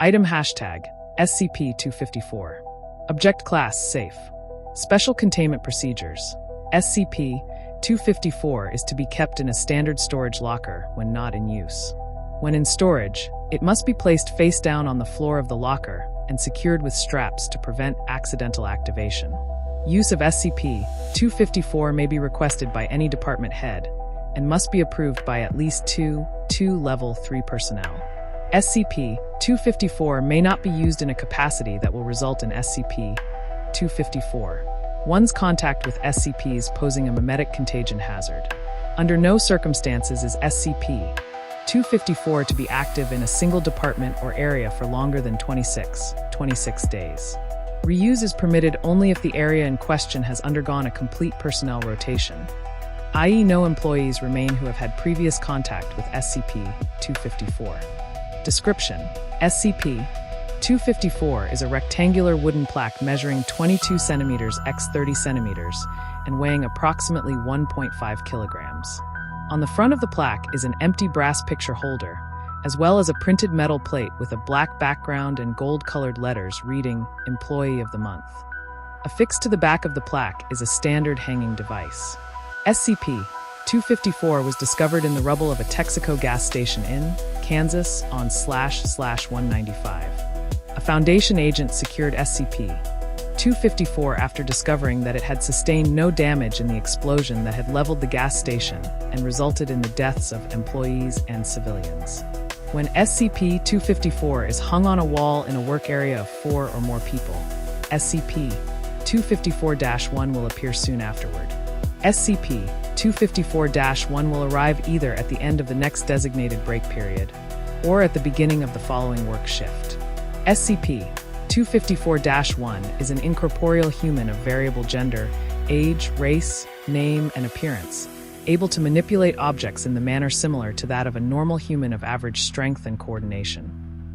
Item hashtag SCP-254. Object Class Safe. Special Containment Procedures. SCP-254 is to be kept in a standard storage locker when not in use. When in storage, it must be placed face down on the floor of the locker and secured with straps to prevent accidental activation. Use of SCP-254 may be requested by any department head and must be approved by at least two Level 3 personnel. SCP-254 may not be used in a capacity that will result in SCP-254. One's contact with SCPs posing a memetic contagion hazard. Under no circumstances is SCP-254 to be active in a single department or area for longer than 26 days. Reuse is permitted only if the area in question has undergone a complete personnel rotation, i.e. no employees remain who have had previous contact with SCP-254. Description: SCP-254 is a rectangular wooden plaque measuring 22 cm x 30 cm and weighing approximately 1.5 kilograms. On the front of the plaque is an empty brass picture holder, as well as a printed metal plate with a black background and gold-colored letters reading Employee of the Month. Affixed to the back of the plaque is a standard hanging device. SCP-254 was discovered in the rubble of a Texaco gas station in Kansas on //195. A Foundation agent secured SCP-254 after discovering that it had sustained no damage in the explosion that had leveled the gas station and resulted in the deaths of employees and civilians. When SCP-254 is hung on a wall in a work area of 4 or more people, SCP-254-1 will appear soon afterward. SCP-254-1 will arrive either at the end of the next designated break period or at the beginning of the following work shift. SCP-254-1 is an incorporeal human of variable gender, age, race, name, and appearance, able to manipulate objects in the manner similar to that of a normal human of average strength and coordination.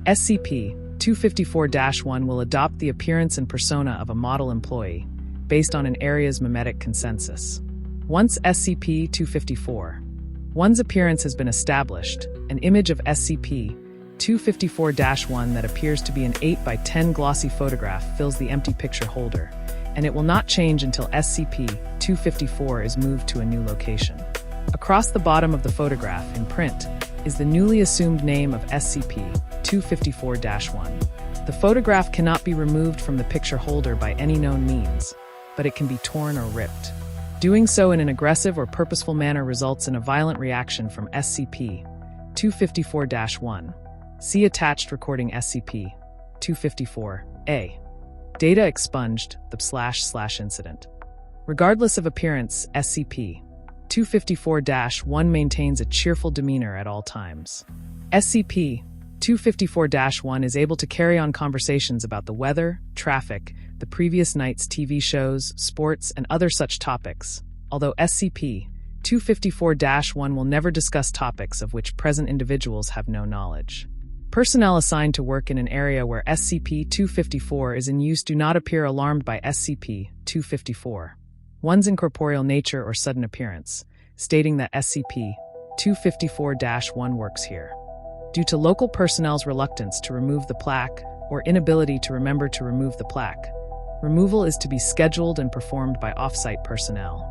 SCP-254-1 will adopt the appearance and persona of a model employee, based on an area's memetic consensus. Once SCP-254-1's appearance has been established, an image of SCP-254-1 that appears to be an 8x10 glossy photograph fills the empty picture holder, and it will not change until SCP-254 is moved to a new location. Across the bottom of the photograph, in print, is the newly assumed name of SCP-254-1. The photograph cannot be removed from the picture holder by any known means, but it can be torn or ripped. Doing so in an aggressive or purposeful manner results in a violent reaction from SCP-254-1. See attached recording SCP-254-A. Data expunged, the //incident. Regardless of appearance, SCP-254-1 maintains a cheerful demeanor at all times. SCP-254-1 is able to carry on conversations about the weather, traffic, the previous night's TV shows, sports, and other such topics, although SCP-254-1 will never discuss topics of which present individuals have no knowledge. Personnel assigned to work in an area where SCP-254 is in use do not appear alarmed by SCP-254-1's incorporeal nature or sudden appearance, stating that SCP-254-1 works here. Due to local personnel's reluctance to remove the plaque or inability to remember to remove the plaque, removal is to be scheduled and performed by off-site personnel.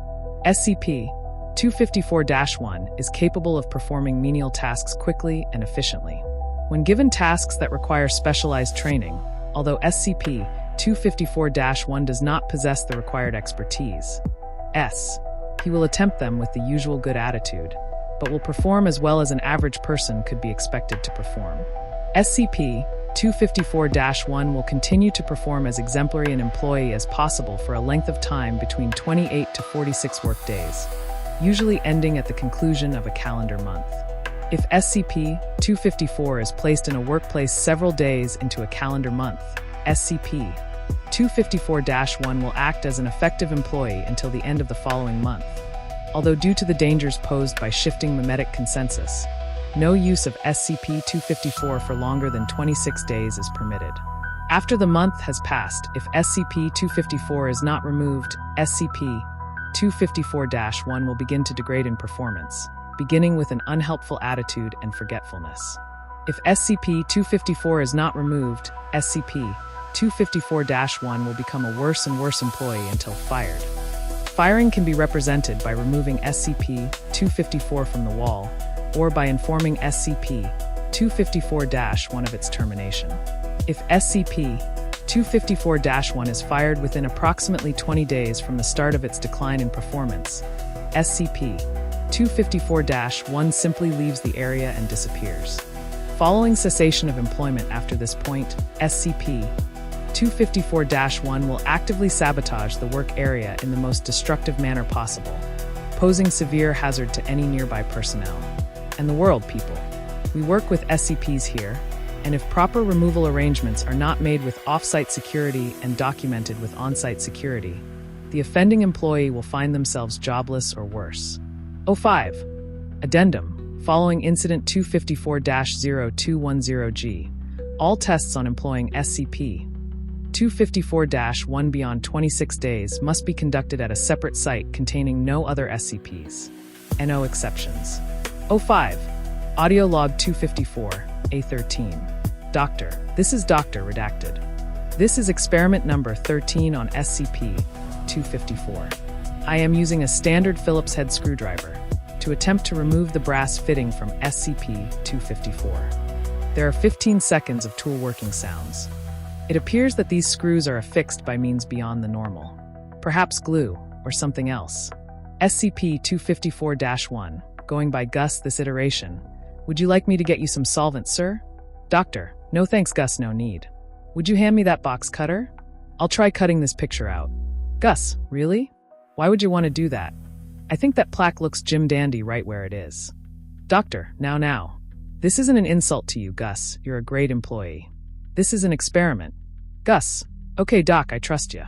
SCP-254-1 is capable of performing menial tasks quickly and efficiently. When given tasks that require specialized training, although SCP-254-1 does not possess the required expertise, he will attempt them with the usual good attitude, but will perform as well as an average person could be expected to perform. SCP-254-1 will continue to perform as exemplary an employee as possible for a length of time between 28 to 46 workdays, usually ending at the conclusion of a calendar month. If SCP-254 is placed in a workplace several days into a calendar month, SCP-254-1 will act as an effective employee until the end of the following month. Although due to the dangers posed by shifting memetic consensus, no use of SCP-254 for longer than 26 days is permitted. After the month has passed, if SCP-254 is not removed, SCP-254-1 will begin to degrade in performance, beginning with an unhelpful attitude and forgetfulness. If SCP-254 is not removed, SCP-254-1 will become a worse and worse employee until fired. Firing can be represented by removing SCP-254 from the wall, or by informing SCP-254-1 of its termination. If SCP-254-1 is fired within approximately 20 days from the start of its decline in performance, SCP-254-1 simply leaves the area and disappears. Following cessation of employment after this point, SCP-254-1 will actively sabotage the work area in the most destructive manner possible, posing severe hazard to any nearby personnel. And the world, people. We work with SCPs here, and if proper removal arrangements are not made with off-site security and documented with on-site security, the offending employee will find themselves jobless or worse. 05. Addendum. Following Incident 254-0210G, all tests on employing SCP-254-1 beyond 26 days must be conducted at a separate site containing no other SCPs. No exceptions. 05. Audio Log 254, A13. Doctor. This is Dr. Redacted. This is experiment number 13 on SCP-254. I am using a standard Phillips head screwdriver to attempt to remove the brass fitting from SCP-254. There are 15 seconds of tool working sounds. It appears that these screws are affixed by means beyond the normal. Perhaps glue, or something else. SCP-254-1, going by Gus this iteration. Would you like me to get you some solvent, sir? Doctor, no thanks Gus, no need. Would you hand me that box cutter? I'll try cutting this picture out. Gus, really? Why would you want to do that? I think that plaque looks Jim Dandy right where it is. Doctor, now. This isn't an insult to you, Gus. You're a great employee. This is an experiment. Gus. Okay, Doc, I trust you.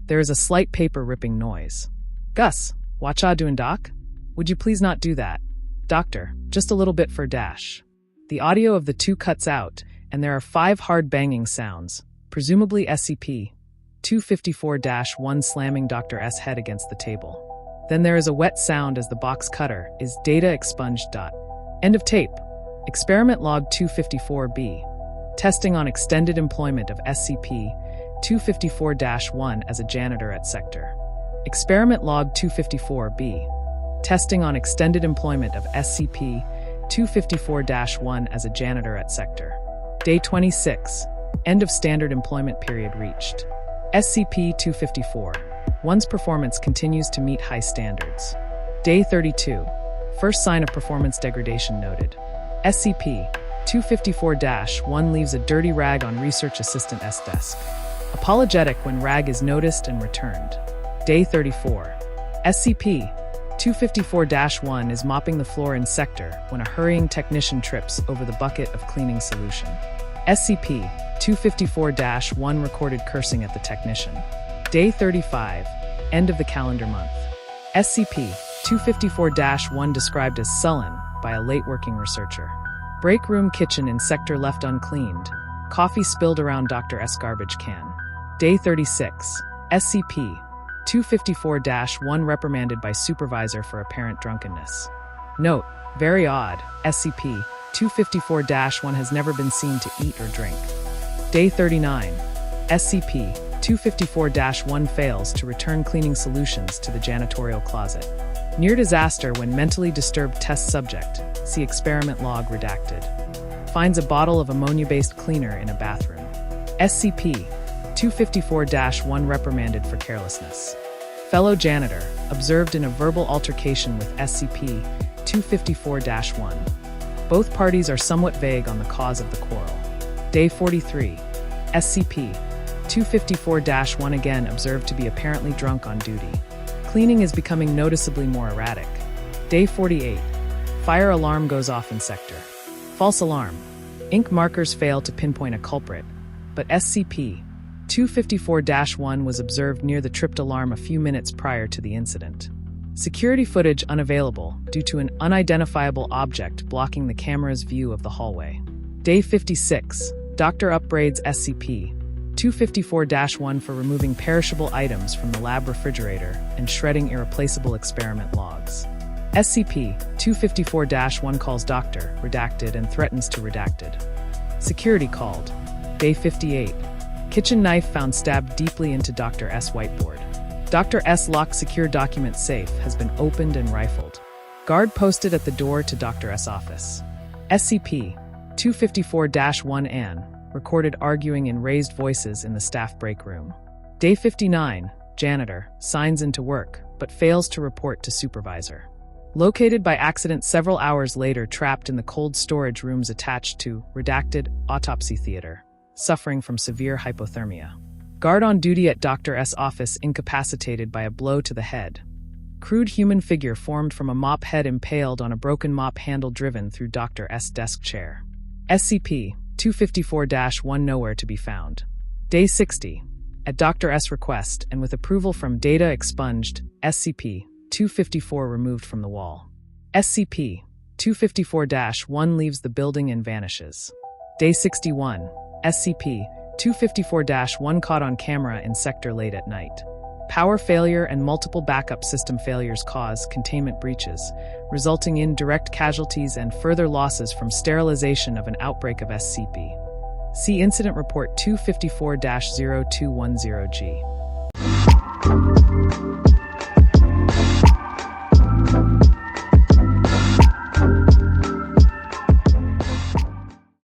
There is a slight paper ripping noise. Gus. Watcha doing, Doc? Would you please not do that? Doctor, just a little bit for dash. The audio of the two cuts out, and there are 5 hard banging sounds, presumably SCP-254-1 slamming Dr. S' head against the table. Then there is a wet sound as the box cutter is data expunged. End of tape. Experiment Log 254-B. Testing on extended employment of SCP-254-1 as a janitor at Sector. Experiment Log 254-B. Testing on extended employment of SCP-254-1 as a janitor at Sector. Day 26. End of standard employment period reached. SCP-254. One's performance continues to meet high standards. Day 32. First sign of performance degradation noted. SCP-254-1 leaves a dirty rag on Research Assistant S desk. Apologetic when rag is noticed and returned. Day 34. SCP-254-1 is mopping the floor in Sector when a hurrying technician trips over the bucket of cleaning solution. SCP-254-1 recorded cursing at the technician. Day 35. End of the calendar month. SCP-254-1 described as sullen by a late working researcher. Break room kitchen in Sector left uncleaned. Coffee spilled around Dr. S garbage can. Day 36. SCP-254-1 reprimanded by supervisor for apparent drunkenness. Note: very odd, SCP-254-1 has never been seen to eat or drink. Day 39. SCP-254-1 fails to return cleaning solutions to the janitorial closet. Near disaster when mentally disturbed test subject, see experiment log redacted. Finds a bottle of ammonia-based cleaner in a bathroom. SCP-254-1 reprimanded for carelessness. Fellow janitor, observed in a verbal altercation with SCP-254-1. Both parties are somewhat vague on the cause of the quarrel. Day 43. SCP-254-1 again observed to be apparently drunk on duty. Cleaning is becoming noticeably more erratic. Day 48. Fire alarm goes off in Sector. False alarm. Ink markers fail to pinpoint a culprit, but SCP-254-1 was observed near the tripped alarm a few minutes prior to the incident. Security footage unavailable due to an unidentifiable object blocking the camera's view of the hallway. Day 56. Doctor upbraids SCP-254-1 for removing perishable items from the lab refrigerator and shredding irreplaceable experiment logs. SCP-254-1 calls Dr. Redacted and threatens to Redacted. Security called. Day 58. Kitchen knife found stabbed deeply into Dr. S. whiteboard. Dr. S. locked secure document safe has been opened and rifled. Guard posted at the door to Dr. S. office. SCP-254-1 Anne recorded arguing in raised voices in the staff break room. Day 59. Janitor signs into work, but fails to report to supervisor. Located by accident several hours later, trapped in the cold storage rooms attached to Redacted Autopsy Theater, suffering from severe hypothermia. Guard on duty at Dr. S. office incapacitated by a blow to the head. Crude human figure formed from a mop head impaled on a broken mop handle driven through Dr. S. desk chair. SCP-254-1 nowhere to be found. Day 60. At Dr. S. request and with approval from data expunged, SCP-254 removed from the wall. SCP-254-1 leaves the building and vanishes. Day 61. SCP-254-1 caught on camera in sector late at night. Power failure and multiple backup system failures cause containment breaches, resulting in direct casualties and further losses from sterilization of an outbreak of SCP. See Incident Report 254-0210G.